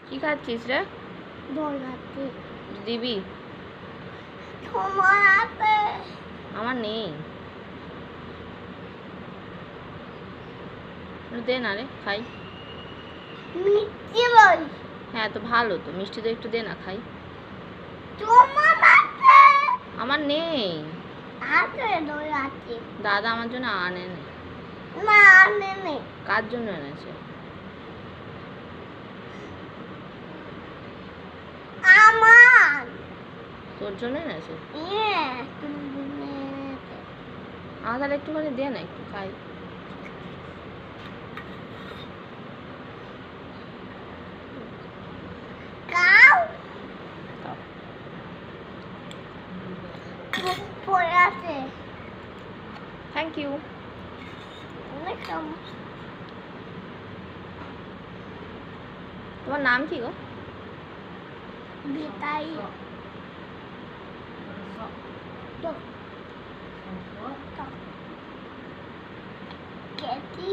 কি খাচ্ছিস রে? দই খাচ্ছি। দিবি? তোমার আছে? আমার নেই। দে না রে, খাই। মিষ্টি দই। হ্যাঁ তো ভালো তো, মিষ্টি দই একটু দে না, খাই। তোমার আছে? আমার নেই। আছে, দই আছে। দাদা আমার জন্য আনে নে। না, আনে নেই। কার জন্য এনেছে? আমার। তোর জন্য এনেছে? তুমি এনেছে। আমার তাহলে একটুখানি দে না, একটু খাই। খাও। খাও। পড়ে আছে। Thank you. ওয়েলকাম। তোমার নাম কি গো? বিতাই। কেটি।